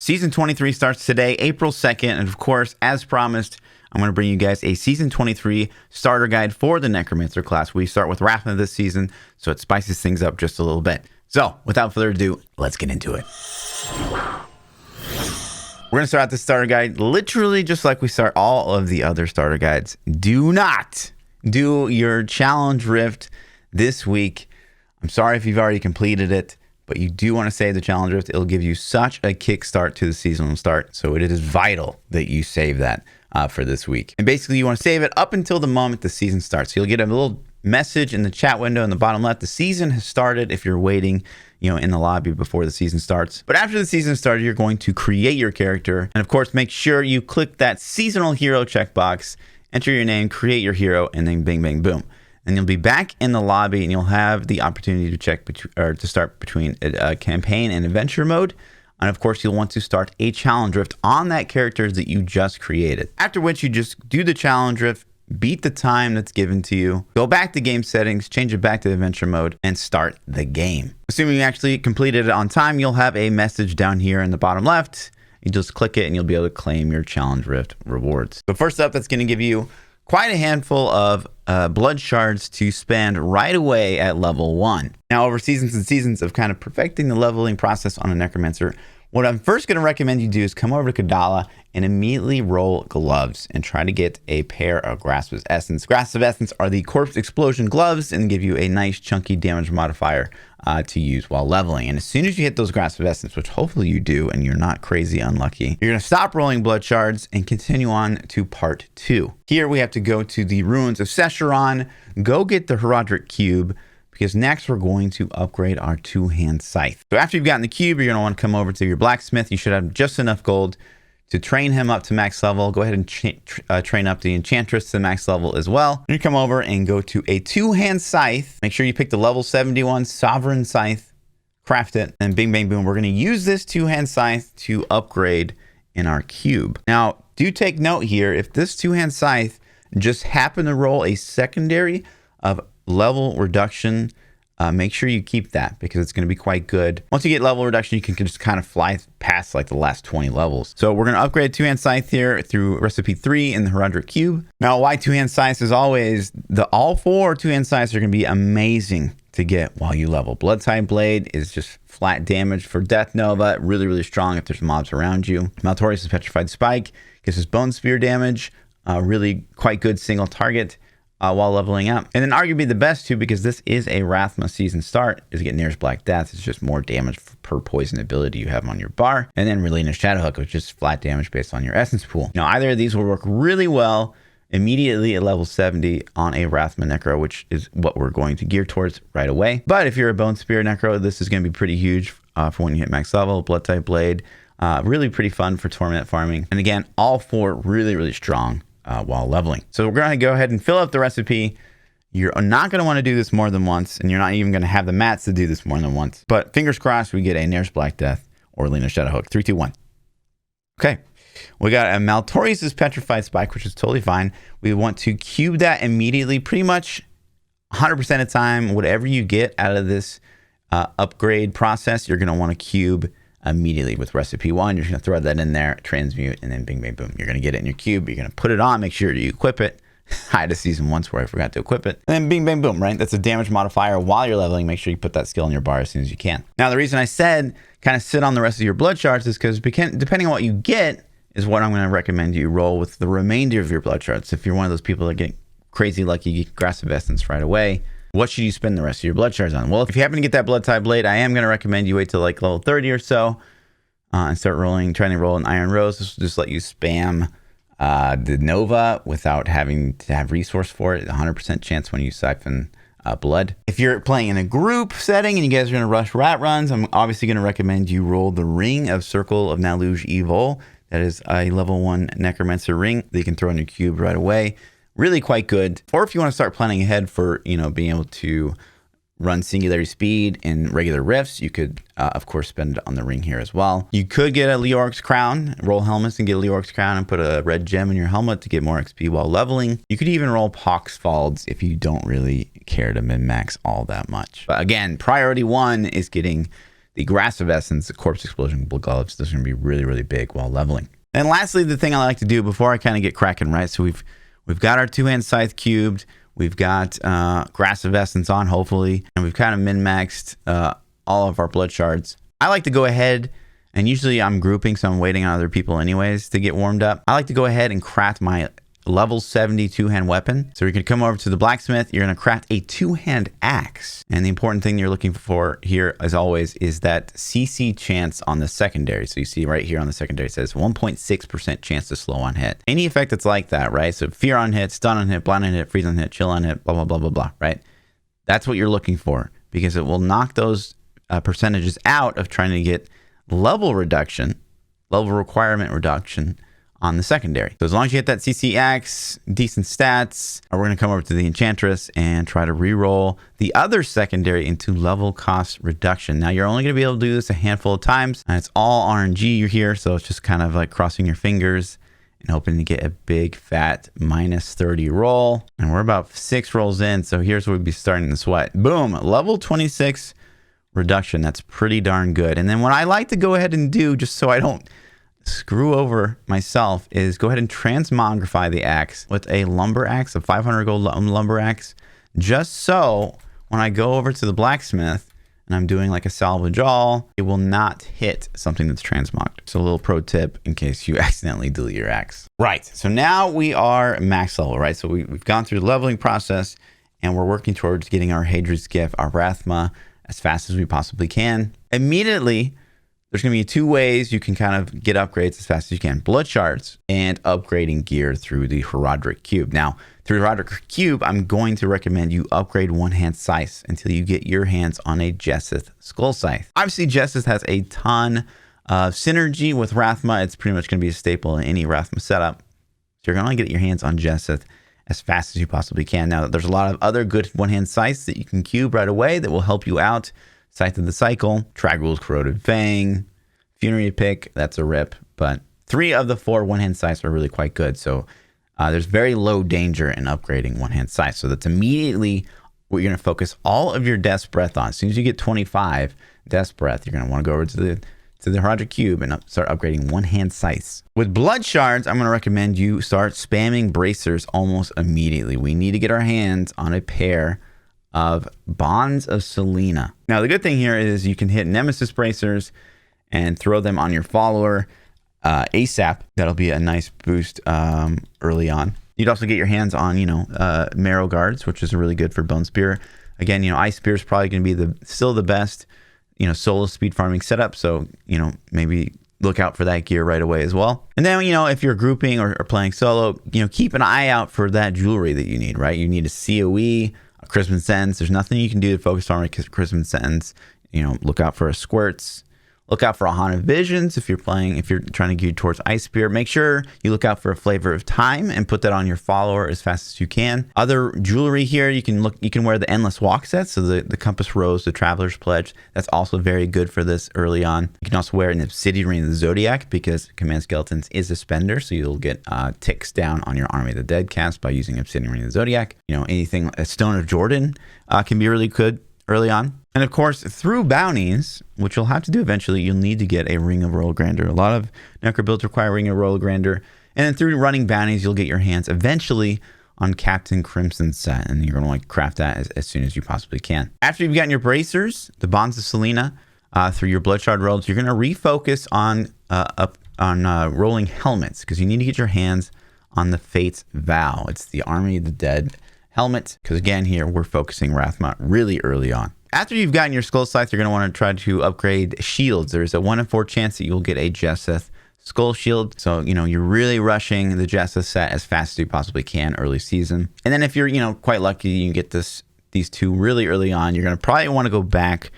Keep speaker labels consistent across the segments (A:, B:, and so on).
A: Season 23 starts today, April 2nd, and of course, as promised, I'm going to bring you guys a Season 23 starter guide for the Necromancer class. We start with Wrathman this season, so it spices things up just a little bit. So, without further ado, let's get into it. We're going to start out the starter guide literally just like we start all of the other starter guides. Do not do your challenge rift this week. I'm sorry if you've already completed it, but you do want to save the challenge rift. It'll give you such a kickstart to the seasonal start, so it is vital that you save that for this week. And basically, you want to save it up until the moment the season starts. You'll get a little message in the chat window in the bottom left. The season has started if you're waiting, in the lobby before the season starts. But after the season started, you're going to create your character. And of course, make sure you click that seasonal hero checkbox, enter your name, create your hero, and then bing, bang, boom. And you'll be back in the lobby and you'll have the opportunity to check to start between a campaign and adventure mode. And of course, you'll want to start a challenge rift on that character that you just created. After which you just do the challenge rift, beat the time that's given to you, go back to game settings, change it back to adventure mode, and start the game. Assuming you actually completed it on time, you'll have a message down here in the bottom left. You just click it and you'll be able to claim your challenge rift rewards. But first up, that's going to give you quite a handful of blood shards to spend right away at level 1. Now, over seasons and seasons of kind of perfecting the leveling process on a Necromancer, what I'm first going to recommend you do is come over to Kadala and immediately roll gloves and try to get a pair of Grasp of Essence. Grasp of Essence are the corpse explosion gloves and give you a nice chunky damage modifier to use while leveling. And as soon as you hit those Grasp of Essence, which hopefully you do and you're not crazy unlucky, you're going to stop rolling blood shards and continue on to part 2. Here we have to go to the ruins of Sescheron, go get the Herodric Cube, because next we're going to upgrade our two-hand scythe. So after you've gotten the cube, you're going to want to come over to your blacksmith. You should have just enough gold to train him up to max level. Go ahead and train up the enchantress to max level as well. You come over and go to a two-hand scythe. Make sure you pick the level 71 sovereign scythe, craft it, and bing, bang, boom. We're going to use this two-hand scythe to upgrade in our cube. Now, do take note here, if this two-hand scythe just happened to roll a secondary of level reduction, make sure you keep that because it's going to be quite good. Once you get level reduction, you can just kind of fly past like the last 20 levels. So we're going to upgrade two-hand scythe here through recipe 3 in the Herodric Cube. Now, why two-hand scythe is always, all 4 two-hand scythes are going to be amazing to get while you level. Blood-type blade is just flat damage for Death Nova, really, really strong if there's mobs around you. Maltorius' Petrified Spike gives us bone spear damage, really quite good single target while leveling up. And then arguably the best too, because this is a Wrathma season start, is get Nearest Black Death. It's just more damage per poison ability you have on your bar. And then Relena Shadowhook, which is flat damage based on your essence pool. Now, either of these will work really well immediately at level 70 on a Wrathma Necro, which is what we're going to gear towards right away. But if you're a Bone Spear Necro, this is going to be pretty huge for when you hit max level. Blood type blade, really pretty fun for torment farming. And again, all 4 really, really strong while leveling. So we're going to go ahead and fill up the recipe. You're not going to want to do this more than once, and you're not even going to have the mats to do this more than once. But fingers crossed we get a Nearest Black Death or Relena Shadowhook. 3, 2, 1. Okay. We got a Maltorius' Petrified Spike, which is totally fine. We want to cube that immediately, pretty much 100% of the time. Whatever you get out of this upgrade process, you're going to want to cube immediately with recipe 1. You're just going to throw that in there, transmute, and then bing, bang, boom. You're going to get it in your cube. You're going to put it on, make sure you equip it. I had a season once where I forgot to equip it. And then bing, bang, boom, right? That's a damage modifier while you're leveling. Make sure you put that skill in your bar as soon as you can. Now, the reason I said kind of sit on the rest of your blood shards is because depending on what you get is what I'm going to recommend you roll with the remainder of your blood shards. If you're one of those people that get crazy lucky, you get Grasp of Essence right away, what should you spend the rest of your blood shards on? Well, if you happen to get that blood type blade, I am going to recommend you wait till like level 30 or so and start trying to roll an Iron Rose. This will just let you spam the Nova without having to have resource for it. 100% chance when you siphon blood. If you're playing in a group setting and you guys are going to rush rat runs, I'm obviously going to recommend you roll the Ring of Circle of Naluge Evil. That is a level 1 Necromancer ring that you can throw in your cube right away. Really quite good. Or if you want to start planning ahead for, being able to run Singularity Speed in regular rifts, you could, of course, spend it on the ring here as well. You could get a Leoric's Crown, roll helmets and get a Leoric's Crown and put a red gem in your helmet to get more XP while leveling. You could even roll Poxfalds if you don't really care to min-max all that much. But again, priority 1 is getting the aggressive essence, the corpse explosion gloves. Those are going to be really, really big while leveling. And lastly, the thing I like to do before I kind of get cracking, right? So we've got our two-hand scythe cubed. We've got aggressive essence on, hopefully. And we've kind of min-maxed all of our blood shards. I like to go ahead, and usually I'm grouping, so I'm waiting on other people anyways to get warmed up. I like to go ahead and craft my level 70 two-hand weapon. So you're going to come over to the blacksmith. You're going to craft a two-hand axe. And the important thing you're looking for here, as always, is that CC chance on the secondary. So you see right here on the secondary, it says 1.6% chance to slow on hit. Any effect that's like that, right? So fear on hit, stun on hit, blind on hit, freeze on hit, chill on hit, blah, blah, blah, blah, blah, right? That's what you're looking for, because it will knock those percentages out of trying to get level reduction, level requirement reduction on the secondary. So as long as you hit that CC axe, decent stats, we're going to come over to the enchantress and try to re-roll the other secondary into level cost reduction. Now you're only going to be able to do this a handful of times, and it's all RNG you're here, so it's just kind of like crossing your fingers and hoping to get a big fat -30 roll. And we're about 6 rolls in, so here's where we'd be starting to sweat. Boom, level 26 reduction. That's pretty darn good. And then what I like to go ahead and do, just so I don't screw over myself, is go ahead and transmogrify the axe with a lumber axe, a 500 gold lumber axe, just so when I go over to the blacksmith and I'm doing like a salvage all, it will not hit something that's transmogged. So a little pro tip in case you accidentally delete your axe. Right, so now we are max level, right? So we've gone through the leveling process and we're working towards getting our Hadri's Gift, our Rathma, as fast as we possibly can. Immediately, there's going to be 2 ways you can kind of get upgrades as fast as you can. Blood shards and upgrading gear through the Herodic Cube. Now, through the Herodic Cube, I'm going to recommend you upgrade one-hand scythe until you get your hands on a Jesseth Skull Scythe. Obviously, Jesseth has a ton of synergy with Rathma. It's pretty much going to be a staple in any Rathma setup. So you're going to get your hands on Jesseth as fast as you possibly can. Now, there's a lot of other good one-hand scythes that you can cube right away that will help you out. Scythe of the Cycle, Trag'Oul's Corroded Fang, Funerary Pick, that's a rip. But 3 of the 4 one-hand scythes are really quite good. So there's very low danger in upgrading one-hand scythe. So that's immediately what you're going to focus all of your Death's Breath on. As soon as you get 25 Death's Breath, you're going to want to go over to the Herodic Cube and start upgrading one-hand scythes. With blood shards, I'm going to recommend you start spamming bracers almost immediately. We need to get our hands on a pair of Bonds of Selena. Now, the good thing here is you can hit Nemesis bracers and throw them on your follower ASAP. That'll be a nice boost early on. You'd also get your hands on, Marrow Guards, which is really good for Bone Spear. Again, Ice Spear is probably going to be still the best, solo speed farming setup. So, maybe look out for that gear right away as well. And then, if you're grouping or playing solo, keep an eye out for that jewelry that you need, right? You need a COE, a Christmas Sentence. There's nothing you can do to focus on a Christmas Sentence. Look out for a Squirts. Look out for a Haunted Visions if you're trying to gear towards Ice Spear. Make sure you look out for a Flavor of Time and put that on your follower as fast as you can. Other jewelry here, you can wear the Endless Walk set, so the Compass Rose, the Traveler's Pledge. That's also very good for this early on. You can also wear an Obsidian Ring of the Zodiac because Command Skeletons is a spender, so you'll get ticks down on your Army of the Dead cast by using Obsidian Ring of the Zodiac. Anything, a Stone of Jordan can be really good early on. And of course, through bounties, which you'll have to do eventually, you'll need to get a Ring of Royal Grandeur. A lot of Necro builds require Ring of Royal Grandeur. And then through running bounties, you'll get your hands eventually on Captain Crimson's set. And you're going to want to craft that as soon as you possibly can. After you've gotten your bracers, the Bonds of Selena, through your Blood Shard rolls, you're going to refocus on rolling helmets, because you need to get your hands on the Fate's Vow. It's the Army of the Dead helmet, because again, here we're focusing Rathma really early on. After you've gotten your Skull Scythe, you're going to want to try to upgrade shields. There's a 1 in 4 chance that you'll get a Jesseth Skull Shield. So, you're really rushing the Jesseth set as fast as you possibly can early season. And then if you're, quite lucky, you can get these 2 really early on. You're going to probably want to go back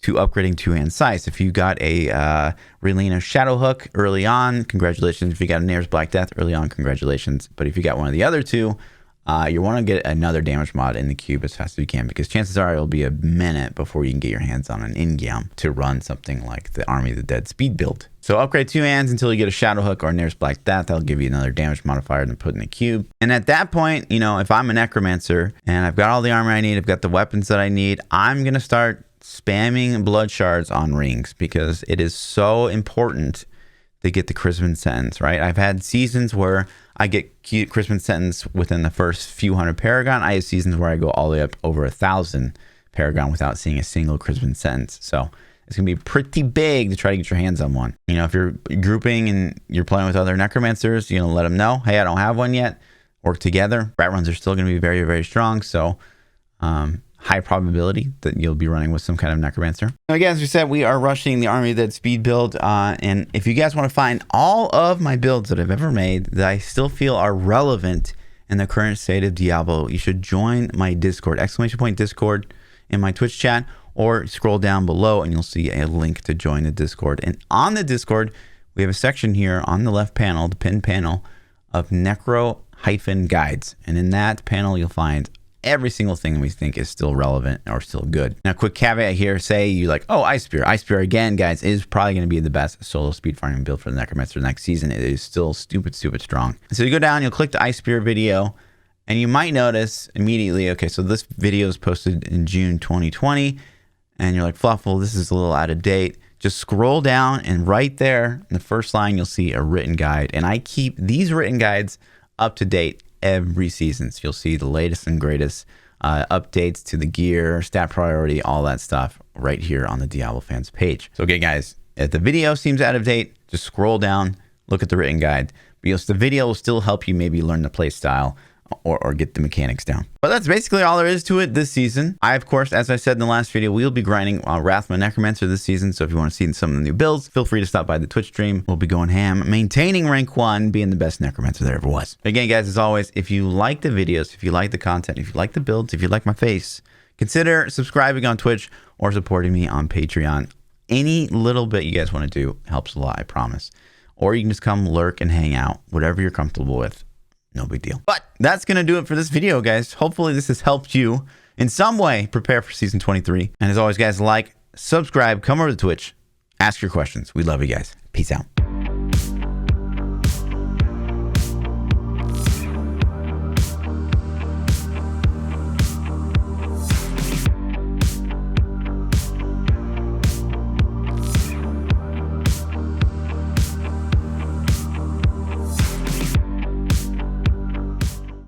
A: to upgrading 2-hand scythes. If you got a Relena Shadowhook early on, congratulations. If you got a Nair's Black Death early on, congratulations. But if you got one of the other 2, you want to get another damage mod in the cube as fast as you can, because chances are it'll be a minute before you can get your hands on an Ingam to run something like the Army of the Dead speed build. So upgrade 2 hands until you get a Shadowhook or a Nair's Black Death. That'll give you another damage modifier to put in the cube. And at that point, if I'm a Necromancer and I've got all the armor I need, I've got the weapons that I need, I'm going to start spamming blood shards on rings because it is so important to get the Christmas sentence, right? I've had seasons where I get Christmas sentence within the first few hundred Paragon. I have seasons where I go all the way up over 1,000 Paragon without seeing a single Christmas sentence. So it's going to be pretty big to try to get your hands on one. You know, if you're grouping and you're playing with other Necromancers, you know, let them know, hey, I don't have one yet. Work together. Rat runs are still going to be very, very strong. So high probability that you'll be running with some kind of Necromancer. Now, again, as we said, we are rushing the Army of Dead speed build. And if you guys want to find all of my builds that I've ever made that I still feel are relevant in the current state of Diablo, you should join my Discord, !Discord in my Twitch chat, or scroll down below and you'll see a link to join the Discord. And on the Discord, we have a section here on the left panel, the pinned panel of Necro-guides. And in that panel, you'll find every single thing we think is still relevant or still good. Now, quick caveat here, say you like, oh, Ice Spear. Ice Spear, again, guys, is probably going to be the best solo speed farming build for the Necromancer next season. It is still stupid strong. So you go down, you'll click the Ice Spear video, and you might notice immediately, okay, so this video is posted in June 2020, and you're like, Fluffle, this is a little out of date. Just scroll down, and right there in the first line, you'll see a written guide. And I keep these written guides up to date every season. So you'll see the latest and greatest updates to the gear, stat priority, all that stuff right here on the Diablo fans page. So okay, guys, if the video seems out of date, just scroll down, look at the written guide. Because the video will still help you maybe learn the play style or get the mechanics down. But that's basically all there is to it this season. I, of course, as I said in the last video, we'll be grinding Wrathman Necromancer this season. So if you want to see some of the new builds, feel free to stop by the Twitch stream. We'll be going ham, maintaining rank 1, being the best Necromancer there ever was. Again, guys, as always, if you like the videos, if you like the content, if you like the builds, if you like my face, consider subscribing on Twitch or supporting me on Patreon. Any little bit you guys want to do helps a lot, I promise. Or you can just come lurk and hang out, whatever you're comfortable with. No big deal. But that's going to do it for this video, guys. Hopefully this has helped you in some way prepare for season 23. And as always, guys, like, subscribe, come over to Twitch, ask your questions. We love you guys. Peace out.